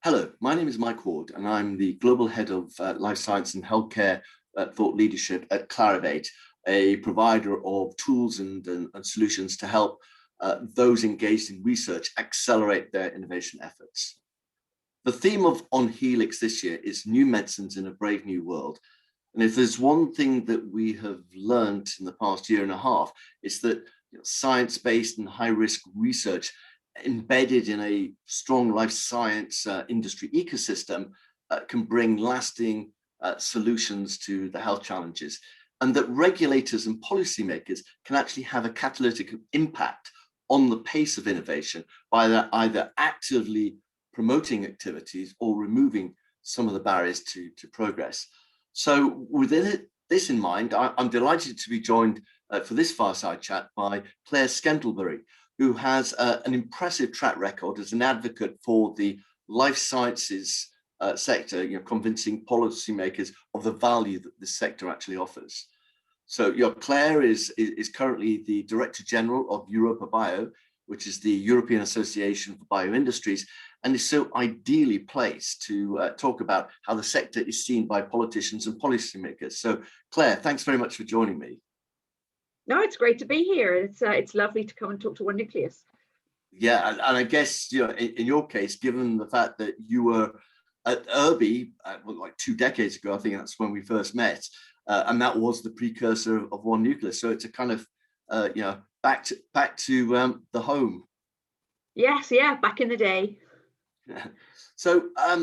Hello, my name is Mike Ward, and I'm the Global Head of Life Science and Healthcare Thought Leadership at Clarivate, a provider of tools and solutions to help those engaged in research accelerate their innovation efforts. The theme of On Helix this year is New Medicines in a Brave New World. And if there's one thing that we have learned in the past year and a half, it's that science-based and high-risk research embedded in a strong life science industry ecosystem can bring lasting solutions to the health challenges, and that regulators and policymakers can actually have a catalytic impact on the pace of innovation by either actively promoting activities or removing some of the barriers to progress. So within this in mind, I'm delighted to be joined for this fireside chat by Claire Skentelbery, who has an impressive track record as an advocate for the life sciences sector, convincing policymakers of the value that this sector actually offers. So Claire is currently the Director General of EuropaBio, which is the European Association for Bioindustries, and is so ideally placed to talk about how the sector is seen by politicians and policymakers. So Claire, thanks very much for joining me. No, it's great to be here. It's lovely to come and talk to One Nucleus. Yeah, and I guess in your case, given the fact that you were at EuropaBio like 2 decades ago, I think that's when we first met, and that was the precursor of One Nucleus. So it's a kind of back to the home. Yes, yeah, back in the day. Yeah. So I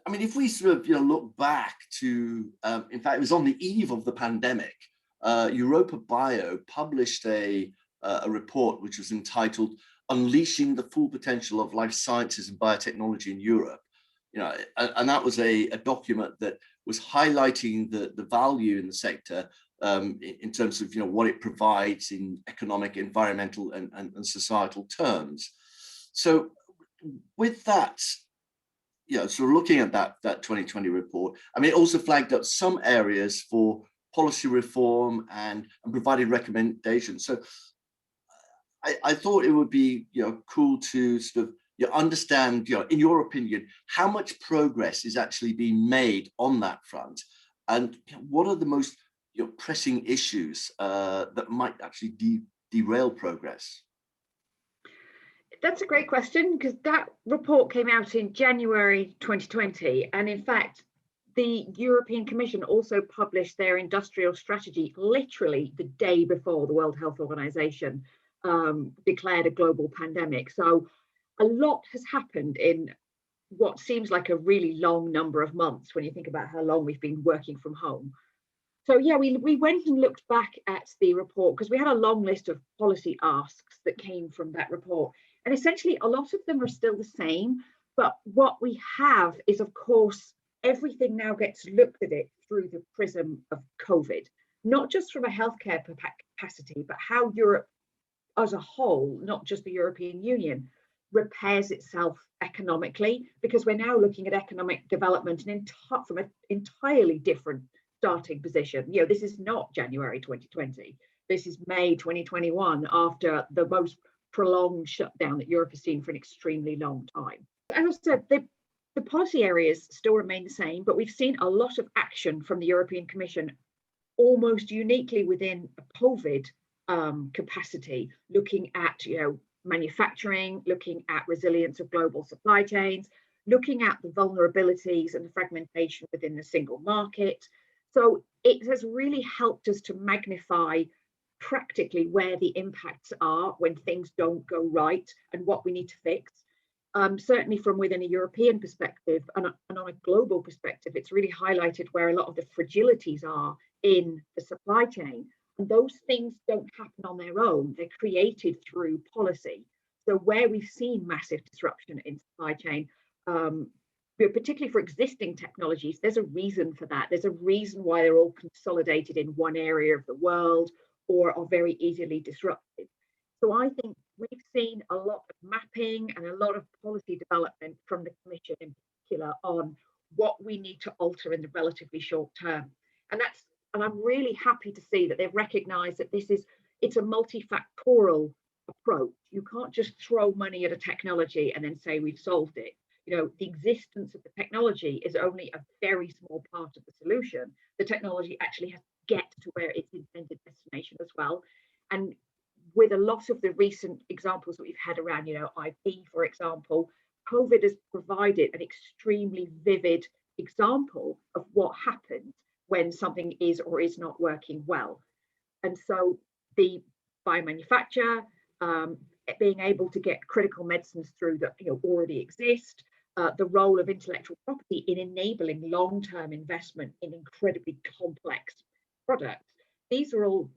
mean, if we sort of look back to, in fact, it was on the eve of the pandemic. EuropaBio published a report which was entitled "Unleashing the Full Potential of Life Sciences and Biotechnology in Europe." And that was a document that was highlighting the value in the sector in terms of what it provides in economic, environmental, and societal terms. So with that, sort of looking at that 2020 report, I mean, it also flagged up some areas for policy reform and provided recommendations. So I thought it would be cool to sort of understand, in your opinion, how much progress is actually being made on that front, and what are the most pressing issues that might actually derail progress? That's a great question, because that report came out in January 2020, and in fact, the European Commission also published their industrial strategy literally the day before the World Health Organization declared a global pandemic. So a lot has happened in what seems like a really long number of months when you think about how long we've been working from home. So yeah, we went and looked back at the report because we had a long list of policy asks that came from that report. And essentially a lot of them are still the same, but what we have is, of course, everything now gets looked at it through the prism of COVID, not just from a healthcare capacity, but how Europe as a whole, not just the European Union, repairs itself economically, because we're now looking at economic development from an entirely different starting position. This is not January 2020. This is May 2021, after the most prolonged shutdown that Europe has seen for an extremely long time. As I said, the policy areas still remain the same, but we've seen a lot of action from the European Commission, almost uniquely within a COVID capacity, looking at manufacturing, looking at resilience of global supply chains, looking at the vulnerabilities and the fragmentation within the single market. So it has really helped us to magnify practically where the impacts are when things don't go right and what we need to fix. Certainly from within a European perspective and on a global perspective, it's really highlighted where a lot of the fragilities are in the supply chain. And those things don't happen on their own. They're created through policy. So where we've seen massive disruption in supply chain, particularly for existing technologies, there's a reason for that. There's a reason why they're all consolidated in one area of the world or are very easily disrupted. So I think we've seen a lot of mapping and a lot of policy development from the Commission in particular on what we need to alter in the relatively short term. And I'm really happy to see that they've recognized that it's a multifactorial approach. You can't just throw money at a technology and then say we've solved it. the existence of the technology is only a very small part of the solution. The technology actually has to get to where its intended destination as well. And with a lot of the recent examples that we've had around, IP, for example, COVID has provided an extremely vivid example of what happens when something is or is not working well. And so the biomanufacture, being able to get critical medicines through that already exist, the role of intellectual property in enabling long-term investment in incredibly complex products. These are all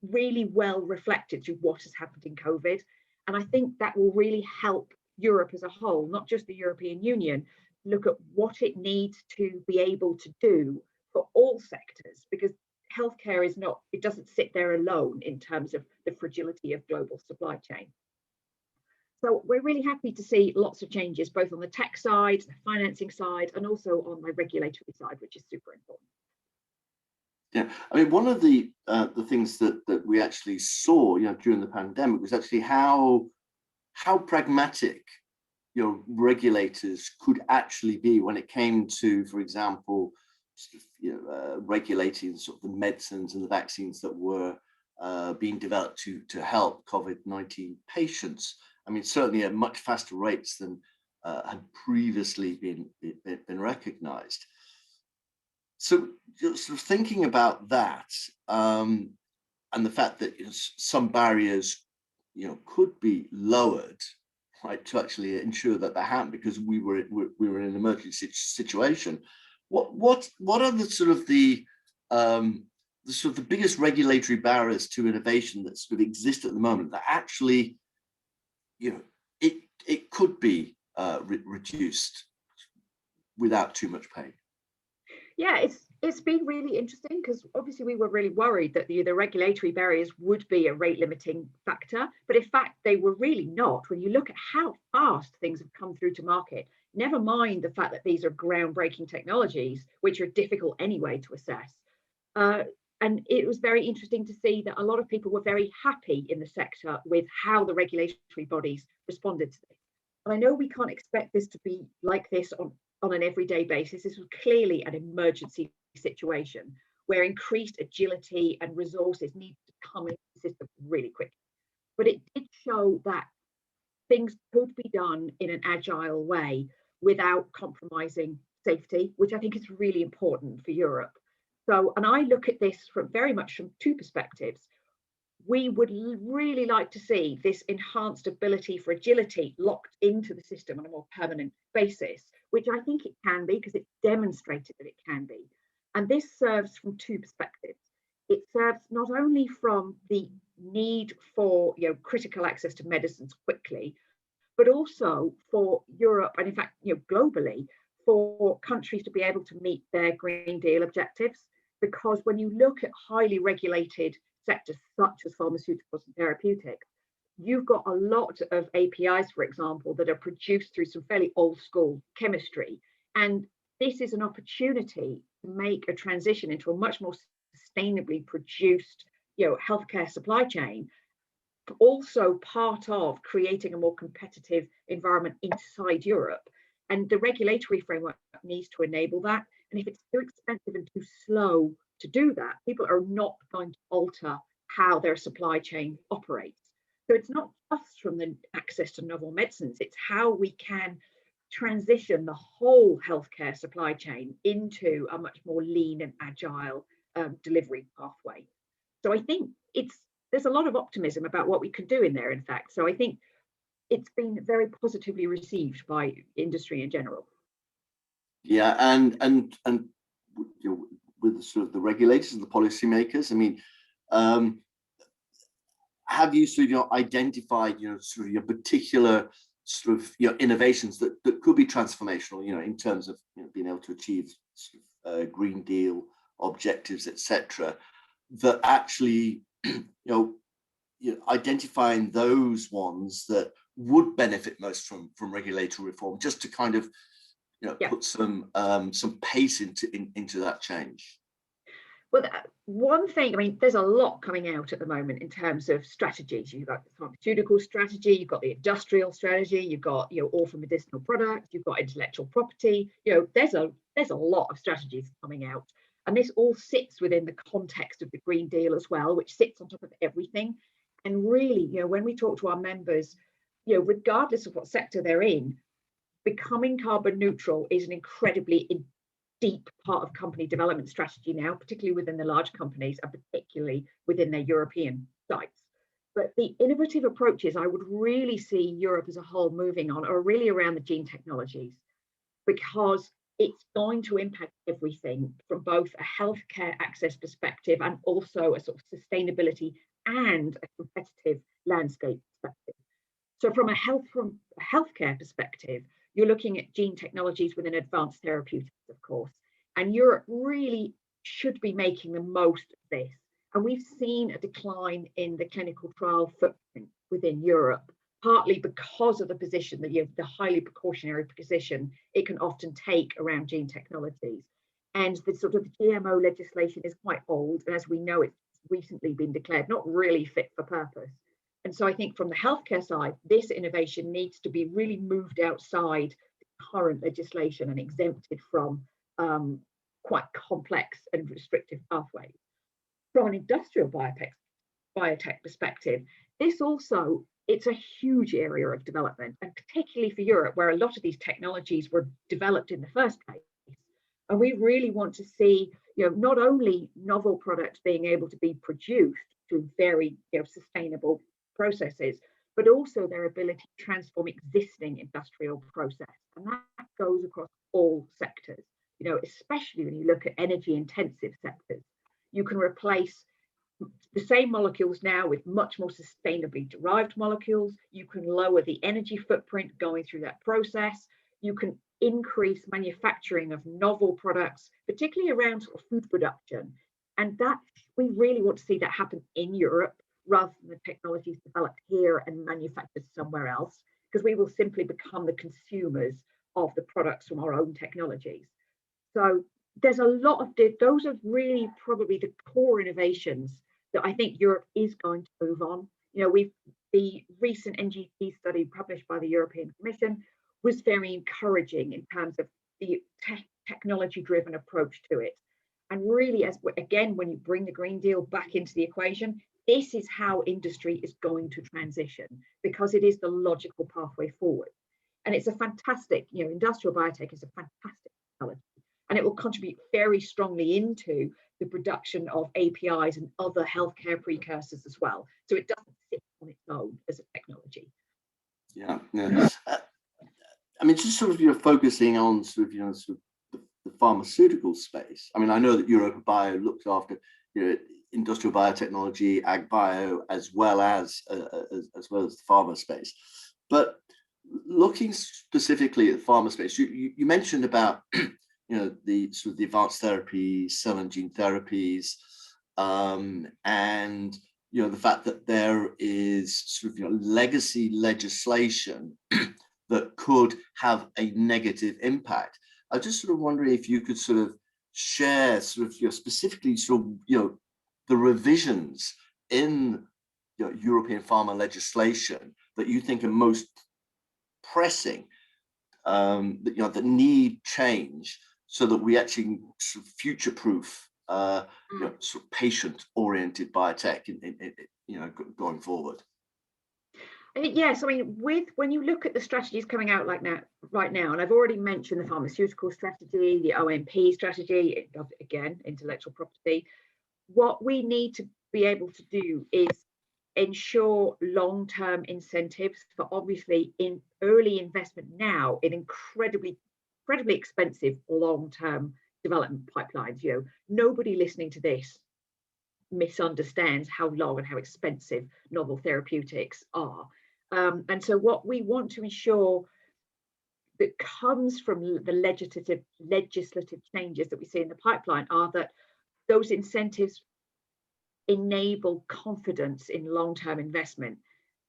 really well reflected through what has happened in COVID. And I think that will really help Europe as a whole, not just the European Union, look at what it needs to be able to do for all sectors, because healthcare is not, it doesn't sit there alone in terms of the fragility of global supply chain. So we're really happy to see lots of changes, both on the tech side, the financing side, and also on the regulatory side, which is super important. Yeah, I mean, one of the things that we actually saw, during the pandemic was actually how pragmatic, regulators could actually be when it came to, for example, regulating sort of the medicines and the vaccines that were being developed to help COVID-19 patients. I mean, certainly at much faster rates than had previously been recognized. So sort of thinking about that, and the fact that some barriers, could be lowered, right, to actually ensure that that happened, because we were in an emergency situation. What are the sort of the biggest regulatory barriers to innovation that sort of exist at the moment that actually, it could be reduced without too much pain? Yeah, it's been really interesting, because obviously we were really worried that the regulatory barriers would be a rate limiting factor, but in fact they were really not. When you look at how fast things have come through to market, never mind the fact that these are groundbreaking technologies, which are difficult anyway to assess. And it was very interesting to see that a lot of people were very happy in the sector with how the regulatory bodies responded to this. And I know we can't expect this to be like this on an everyday basis. This was clearly an emergency situation where increased agility and resources need to come into the system really quickly. But it did show that things could be done in an agile way without compromising safety, which I think is really important for Europe. So, and I look at this very much from two perspectives. We would really like to see this enhanced ability for agility locked into the system on a more permanent basis, which I think it can be, because it's demonstrated that it can be. And this serves from two perspectives. It serves not only from the need for critical access to medicines quickly, but also for Europe, and in fact, globally, for countries to be able to meet their Green Deal objectives. Because when you look at highly regulated sectors such as pharmaceuticals and therapeutics, you've got a lot of APIs, for example, that are produced through some fairly old school chemistry. And this is an opportunity to make a transition into a much more sustainably produced, healthcare supply chain, but also part of creating a more competitive environment inside Europe. And the regulatory framework needs to enable that. And if it's too expensive and too slow to do that, people are not going to alter how their supply chain operates. So it's not just from the access to novel medicines, it's how we can transition the whole healthcare supply chain into a much more lean and agile delivery pathway. So I think there's a lot of optimism about what we can do in there, in fact. So I think it's been very positively received by industry in general. Yeah, and with sort of the regulators and the policymakers, I mean, have you sort of identified sort of your particular sort of innovations that could be transformational, in terms of being able to achieve sort of, Green Deal objectives, etc., that actually identifying those ones that would benefit most from regulatory reform, just to kind of put some pace into that change? Well, one thing, I mean, there's a lot coming out at the moment in terms of strategies. You've got the pharmaceutical strategy, you've got the industrial strategy, you've got, orphan medicinal products, you've got intellectual property. There's a lot of strategies coming out. And this all sits within the context of the Green Deal as well, which sits on top of everything. And really, when we talk to our members, regardless of what sector they're in, becoming carbon neutral is an incredibly deep part of company development strategy now, particularly within the large companies and particularly within their European sites. But the innovative approaches I would really see Europe as a whole moving on are really around the gene technologies, because it's going to impact everything from both a healthcare access perspective and also a sort of sustainability and a competitive landscape perspective. So from a healthcare perspective, you're looking at gene technologies within advanced therapeutics, of course, and Europe really should be making the most of this. And we've seen a decline in the clinical trial footprint within Europe, partly because of the position that the highly precautionary position it can often take around gene technologies. And the sort of GMO legislation is quite old, and as we know, it's recently been declared not really fit for purpose. And so I think from the healthcare side, this innovation needs to be really moved outside the current legislation and exempted from quite complex and restrictive pathways. From an industrial biotech perspective, this also, it's a huge area of development, and particularly for Europe, where a lot of these technologies were developed in the first place. And we really want to see, not only novel products being able to be produced through very sustainable processes, but also their ability to transform existing industrial process. And that goes across all sectors, especially when you look at energy intensive sectors. You can replace the same molecules now with much more sustainably derived molecules. You can lower the energy footprint going through that process. You can increase manufacturing of novel products, particularly around sort of food production. And that we really want to see that happen in Europe, rather than the technologies developed here and manufactured somewhere else, because we will simply become the consumers of the products from our own technologies. So there's a lot of those are really probably the core innovations that I think Europe is going to move on. The recent NGT study published by the European Commission was very encouraging in terms of the technology-driven approach to it. And really, when you bring the Green Deal back into the equation, this is how industry is going to transition, because it is the logical pathway forward. And it's a fantastic, industrial biotech is a fantastic technology, and it will contribute very strongly into the production of APIs and other healthcare precursors as well. So it doesn't sit on its own as a technology. Yeah. I mean, just sort of focusing on sort of the pharmaceutical space. I mean, I know that EuropaBio looks after industrial biotechnology, ag bio, as well as the pharma space. But looking specifically at the pharma space, you mentioned about the sort of the advanced therapies, cell and gene therapies, and the fact that there is sort of legacy legislation that could have a negative impact. I was just sort of wondering if you could sort of share sort of specifically sort of the revisions in European pharma legislation that you think are most pressing, that need change, so that we actually sort of future-proof, sort of patient-oriented biotech, going forward. Yes, I mean, when you look at the strategies coming out right now, and I've already mentioned the pharmaceutical strategy, the OMP strategy, again, intellectual property. What we need to be able to do is ensure long-term incentives for obviously in early investment now in incredibly expensive long-term development pipelines. Nobody listening to this misunderstands how long and how expensive novel therapeutics are. And so what we want to ensure that comes from the legislative changes that we see in the pipeline are that those incentives enable confidence in long-term investment.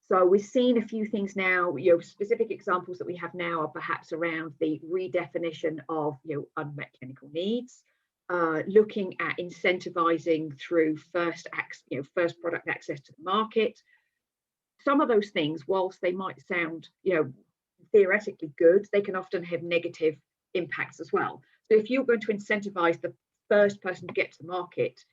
So we've seen a few things now, specific examples that we have now are perhaps around the redefinition of unmet clinical needs, looking at incentivizing through first product access to the market. Some of those things, whilst they might sound, theoretically good, they can often have negative impacts as well. So if you're going to incentivize the first person to get to the market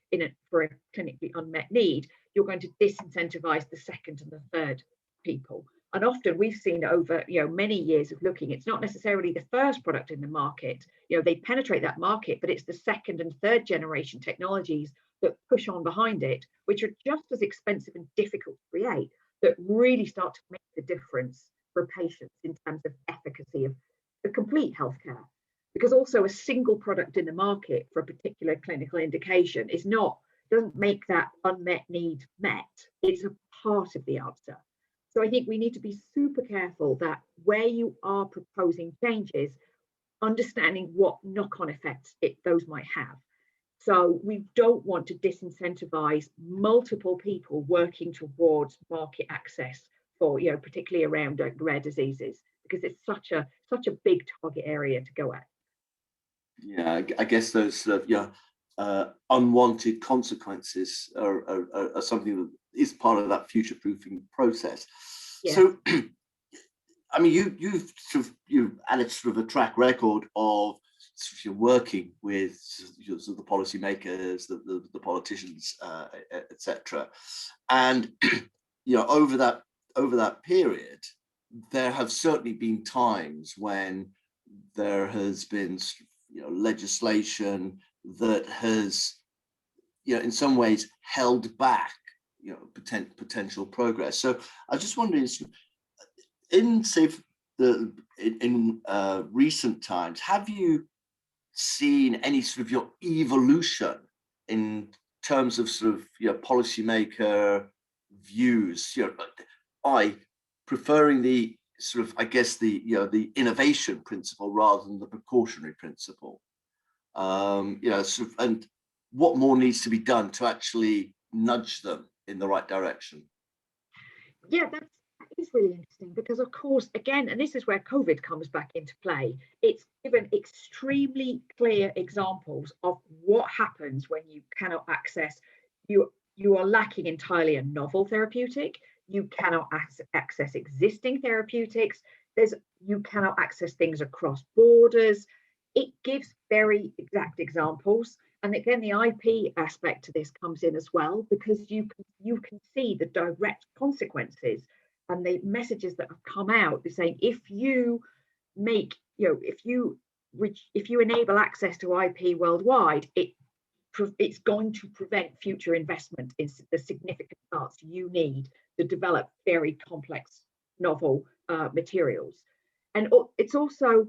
for a clinically unmet need, you're going to disincentivize the second and the third people. And often we've seen over many years of looking, it's not necessarily the first product in the market. They penetrate that market, but it's the second and third generation technologies that push on behind it, which are just as expensive and difficult to create, that really start to make the difference for patients in terms of efficacy of the complete healthcare. Because also a single product in the market for a particular clinical indication doesn't make that unmet need met. It's a part of the answer. So I think we need to be super careful that where you are proposing changes, understanding what knock-on effects those might have. So we don't want to disincentivize multiple people working towards market access for, particularly around rare diseases, because it's such a big target area to go at. Yeah, I guess those sort of unwanted consequences are something that is part of that future-proofing process. Yeah. So, I mean, you've added sort of a track record of sort of working with sort of the policymakers, the politicians, etc. And over that period, there have certainly been times when there has been legislation that has in some ways held back potential progress. So I just wondering, in recent times, have you seen any sort of evolution in terms of sort of policymaker views, by preferring the sort of, I guess, the innovation principle rather than the precautionary principle, sort of, and what more needs to be done to actually nudge them in the right direction? Yeah, that is really interesting, because of course, again, and this is where COVID comes back into play, it's given extremely clear examples of what happens when you cannot access, you are lacking entirely a novel therapeutic, you cannot access existing therapeutics, you cannot access things across borders. It gives very exact examples. And again, the IP aspect to this comes in as well, because you can see the direct consequences and the messages that have come out. They're saying, if you make, if you enable access to IP worldwide, it's going to prevent future investment in the significant parts you need to develop very complex, novel materials. And it's also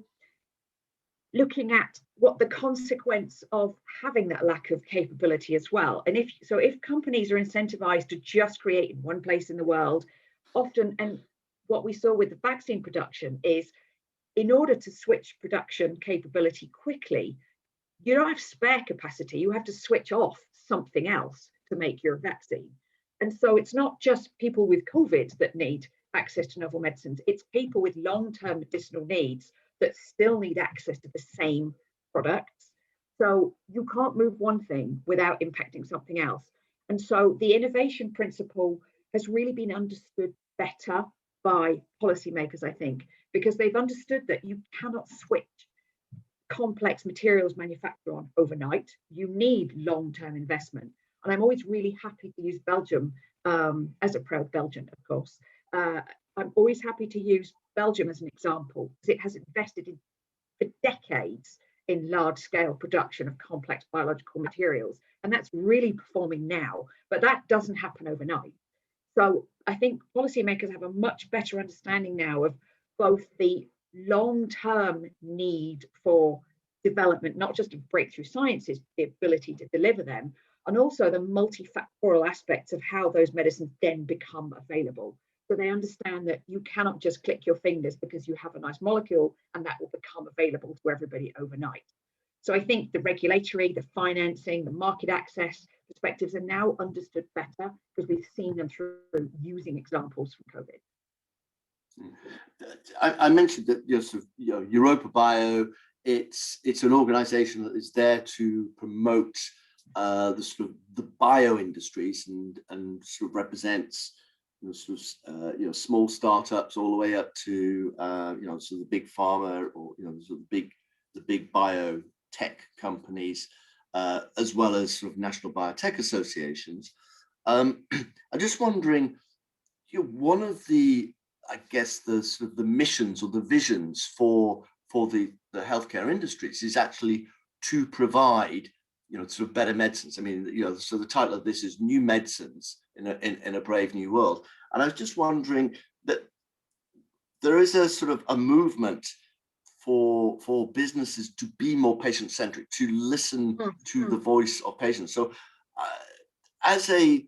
looking at what the consequence of having that lack of capability as well. And if companies are incentivized to just create in one place in the world, often, and what we saw with the vaccine production is, in order to switch production capability quickly, you don't have spare capacity, you have to switch off something else to make your vaccine. And so it's not just people with COVID that need access to novel medicines, it's people with long-term medicinal needs that still need access to the same products. So you can't move one thing without impacting something else. And so the innovation principle has really been understood better by policymakers, I think, because they've understood that you cannot switch complex materials manufacture on overnight. You need long-term investment. And I'm always really happy to use Belgium as a proud Belgian, of course. I'm always happy to use Belgium as an example, because it has invested for decades in large-scale production of complex biological materials. And that's really performing now, but that doesn't happen overnight. So I think policymakers have a much better understanding now of both the long-term need for development, not just of breakthrough sciences, the ability to deliver them, and also the multifactorial aspects of how those medicines then become available. So they understand that you cannot just click your fingers because you have a nice molecule and that will become available to everybody overnight. So I think the regulatory, the financing, the market access perspectives are now understood better because we've seen them through using examples from COVID. I mentioned that EuropaBio it's an organisation that is there to promote the sort of the bio industries and sort of represents sort of small startups all the way up to sort of the big pharma, or sort of the big biotech companies, as well as sort of national biotech associations. I'm just wondering, one of the, I guess, the sort of the missions or the visions for the healthcare industries is actually to provide sort of better medicines. I mean, so the title of this is New Medicines in a Brave New World. And I was just wondering that there is a sort of a movement for businesses to be more patient-centric, to listen to the voice of patients. So as a,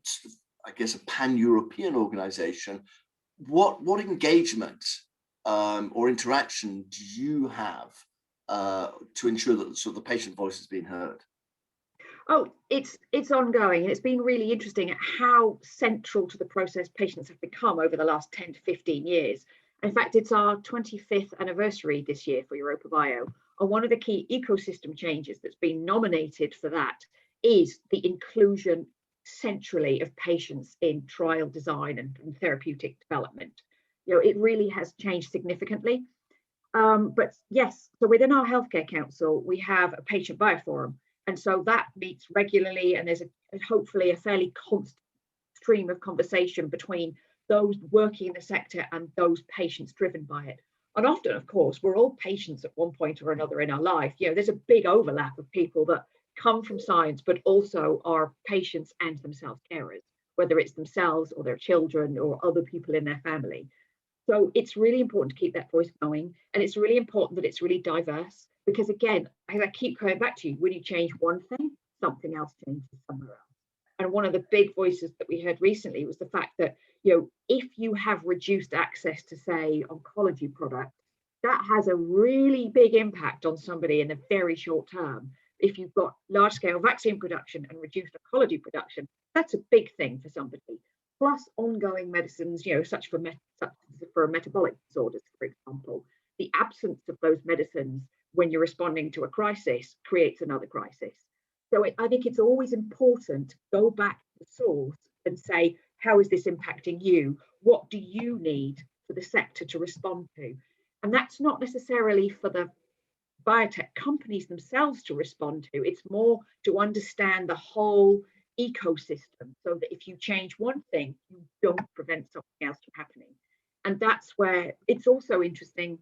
I guess, a pan-European organization, what engagement or interaction do you have to ensure that sort of the patient voice is being heard? Oh, it's ongoing, and it's been really interesting at how central to the process patients have become over the last 10 to 15 years. In fact, it's our 25th anniversary this year for EuropaBio, and one of the key ecosystem changes that's been nominated for that is the inclusion centrally of patients in trial design and therapeutic development. It really has changed significantly. But yes, so within our Healthcare Council, we have a patient bioforum. And so that meets regularly, and there's hopefully a fairly constant stream of conversation between those working in the sector and those patients driven by it. And often, of course, we're all patients at one point or another in our life. There's a big overlap of people that come from science, but also are patients and themselves carers, whether it's themselves or their children or other people in their family. So it's really important to keep that voice going. And it's really important that it's really diverse. Because again, I keep coming back to you, when you change one thing, something else changes somewhere else. And one of the big voices that we heard recently was the fact that, if you have reduced access to, say, oncology products, that has a really big impact on somebody in the very short term. If you've got large scale vaccine production and reduced oncology production, that's a big thing for somebody. Plus ongoing medicines, such for metabolic disorders, for example. The absence of those medicines when you're responding to a crisis creates another crisis. So I think it's always important to go back to the source and say, how is this impacting you? What do you need for the sector to respond to? And that's not necessarily for the biotech companies themselves to respond to. It's more to understand the whole ecosystem, so that if you change one thing, you don't prevent something else from happening. And that's where it's also interesting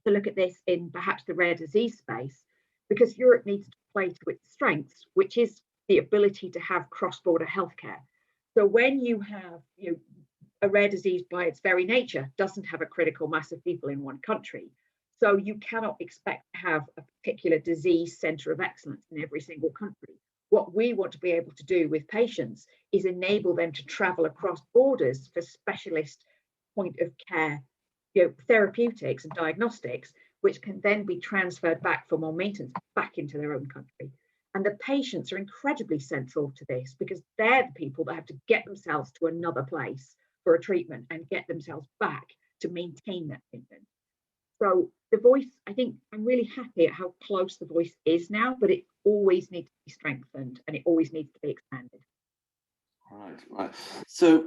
to look at this in perhaps the rare disease space, because Europe needs to play to its strengths, which is the ability to have cross-border healthcare. So when you have, a rare disease by its very nature doesn't have a critical mass of people in one country. So you cannot expect to have a particular disease center of excellence in every single country. What we want to be able to do with patients is enable them to travel across borders for specialist point of care therapeutics and diagnostics, which can then be transferred back for more maintenance back into their own country. And the patients are incredibly central to this, because they're the people that have to get themselves to another place for a treatment and get themselves back to maintain that treatment. So the voice, I think I'm really happy at how close the voice is now, but it always needs to be strengthened and it always needs to be expanded. Right. So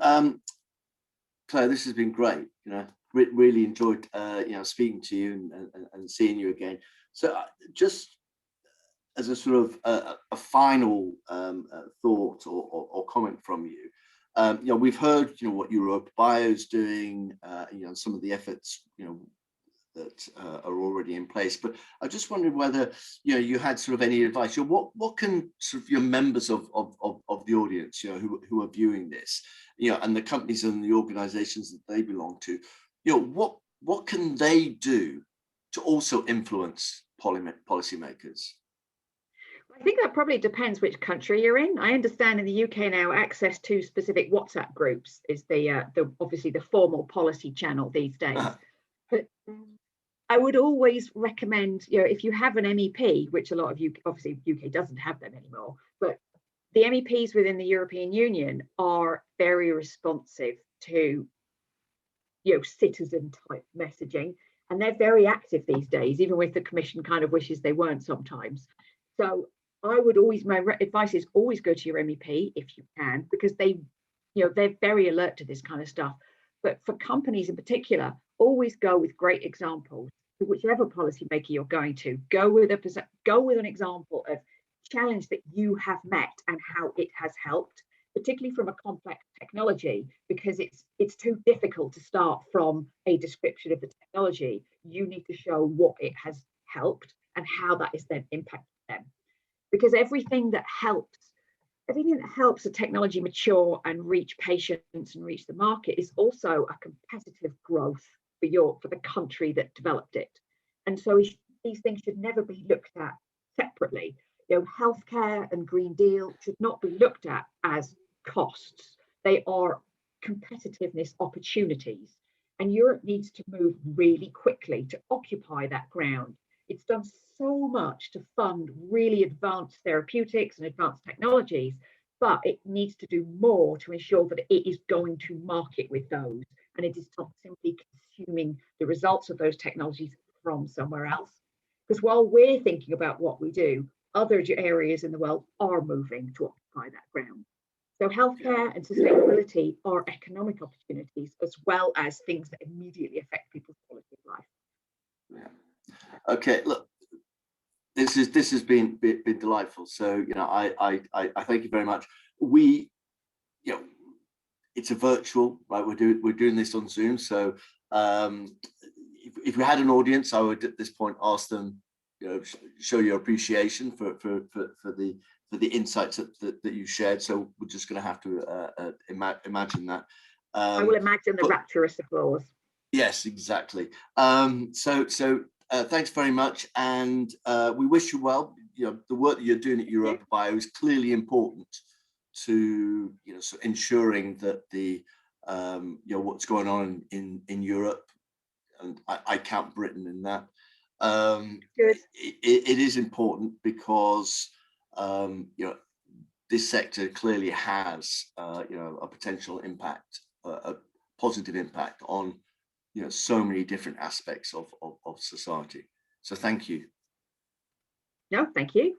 Claire, this has been great. Really enjoyed speaking to you and seeing you again. So just as a sort of a final thought or comment from you, we've heard what EuropaBio is doing, some of the efforts that are already in place. But I just wondered whether you had sort of any advice. What can sort of your members of the audience, who are viewing this, and the companies and the organisations that they belong to, what can they do to also influence policymakers? I think that probably depends which country you're in. I understand in the UK now, access to specific WhatsApp groups is the obviously the formal policy channel these days. But I would always recommend, if you have an MEP, which a lot of you, obviously UK doesn't have them anymore, but the MEPs within the European Union are very responsive to, citizen type messaging. and they're very active these days, even if the Commission kind of wishes they weren't sometimes. So I would always, my advice is always go to your MEP if you can, because they, they're very alert to this kind of stuff. But for companies in particular, always go with great examples. Whichever policymaker you're going to, go with an example of challenge that you have met and how it has helped, particularly from a complex technology, because it's too difficult to start from a description of the technology. You need to show what it has helped and how that is then impacting them. Because everything that helps a technology mature and reach patients and reach the market is also a competitive growth for the country that developed it. And so these things should never be looked at separately. Healthcare and Green Deal should not be looked at as costs. They are competitiveness opportunities. And Europe needs to move really quickly to occupy that ground. It's done so much to fund really advanced therapeutics and advanced technologies, but it needs to do more to ensure that it is going to market with those, and it is not simply consuming the results of those technologies from somewhere else. Because while we're thinking about what we do, other areas in the world are moving to occupy that ground. So healthcare and sustainability are economic opportunities as well as things that immediately affect people's quality of life. Yeah. Okay, look, this has been delightful. So I thank you very much. We, it's a virtual, right? We're doing this on Zoom. So if we had an audience, I would at this point ask them, show your appreciation for the insights that you shared. So we're just going to have to imagine that. I will imagine the rapturous applause. Yes, exactly. So thanks very much, and we wish you well. The work that you're doing at EuropaBio is clearly important to so ensuring that the what's going on in Europe, and I count Britain in that. It is important because this sector clearly has a potential impact, a positive impact on so many different aspects of society. So thank you. No, thank you.